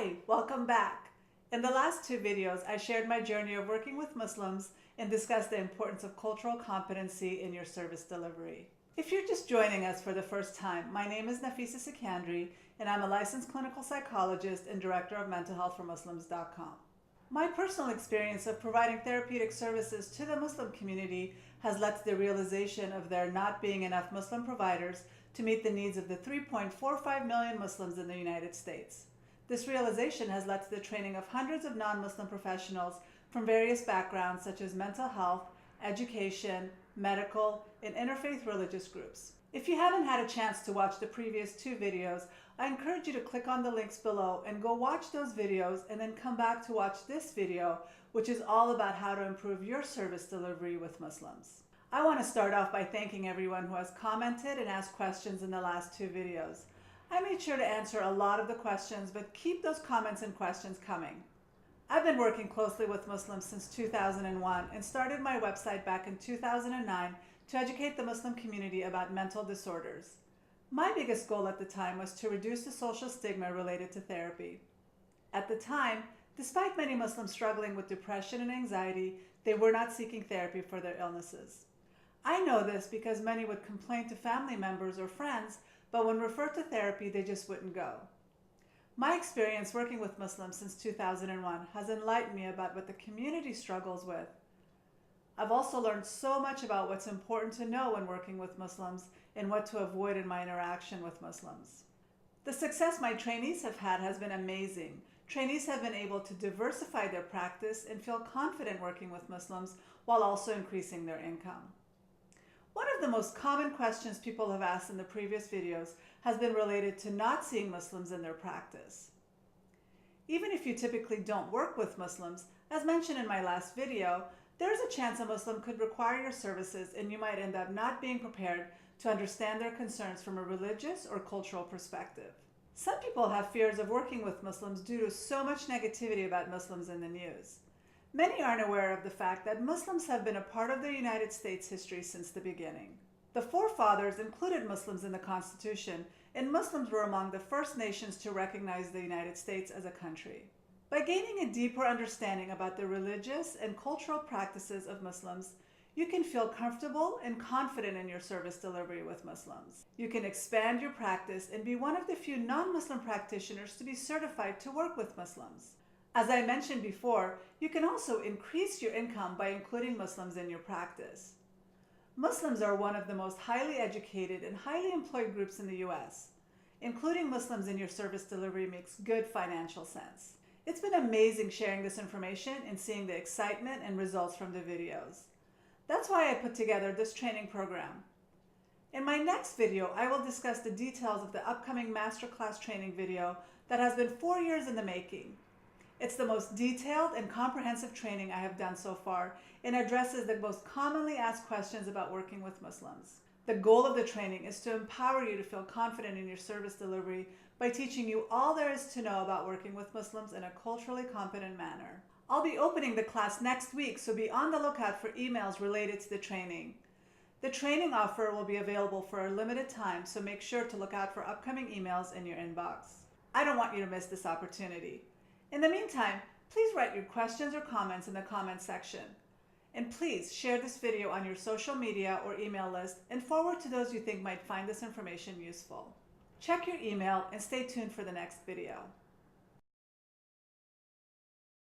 Hi, welcome back. In the last two videos, I shared my journey of working with Muslims and discussed the importance of cultural competency in your service delivery. If you're just joining us for the first time, my name is Nafisa Sikandri, and I'm a licensed clinical psychologist and director of mentalhealthformuslims.com. My personal experience of providing therapeutic services to the Muslim community has led to the realization of there not being enough Muslim providers to meet the needs of the 3.45 million Muslims in the United States. This realization has led to the training of hundreds of non-Muslim professionals from various backgrounds such as mental health, education, medical, and interfaith religious groups. If you haven't had a chance to watch the previous two videos, I encourage you to click on the links below and go watch those videos and then come back to watch this video, which is all about how to improve your service delivery with Muslims. I want to start off by thanking everyone who has commented and asked questions in the last two videos. I made sure to answer a lot of the questions, but keep those comments and questions coming. I've been working closely with Muslims since 2001 and started my website back in 2009 to educate the Muslim community about mental disorders. My biggest goal at the time was to reduce the social stigma related to therapy. At the time, despite many Muslims struggling with depression and anxiety, they were not seeking therapy for their illnesses. I know this because many would complain to family members or friends, but when referred to therapy, they just wouldn't go. My experience working with Muslims since 2001 has enlightened me about what the community struggles with. I've also learned so much about what's important to know when working with Muslims and what to avoid in my interaction with Muslims. The success my trainees have had has been amazing. Trainees have been able to diversify their practice and feel confident working with Muslims while also increasing their income. One of the most common questions people have asked in the previous videos has been related to not seeing Muslims in their practice. Even if you typically don't work with Muslims, as mentioned in my last video, there is a chance a Muslim could require your services and you might end up not being prepared to understand their concerns from a religious or cultural perspective. Some people have fears of working with Muslims due to so much negativity about Muslims in the news. Many aren't aware of the fact that Muslims have been a part of the United States history since the beginning. The forefathers included Muslims in the Constitution, and Muslims were among the first nations to recognize the United States as a country. By gaining a deeper understanding about the religious and cultural practices of Muslims, you can feel comfortable and confident in your service delivery with Muslims. You can expand your practice and be one of the few non-Muslim practitioners to be certified to work with Muslims. As I mentioned before, you can also increase your income by including Muslims in your practice. Muslims are one of the most highly educated and highly employed groups in the U.S. Including Muslims in your service delivery makes good financial sense. It's been amazing sharing this information and seeing the excitement and results from the videos. That's why I put together this training program. In my next video, I will discuss the details of the upcoming masterclass training video that has been 4 years in the making. It's the most detailed and comprehensive training I have done so far and addresses the most commonly asked questions about working with Muslims. The goal of the training is to empower you to feel confident in your service delivery by teaching you all there is to know about working with Muslims in a culturally competent manner. I'll be opening the class next week, so be on the lookout for emails related to the training. The training offer will be available for a limited time, so make sure to look out for upcoming emails in your inbox. I don't want you to miss this opportunity. In the meantime, please write your questions or comments in the comments section. And please share this video on your social media or email list and forward to those you think might find this information useful. Check your email and stay tuned for the next video.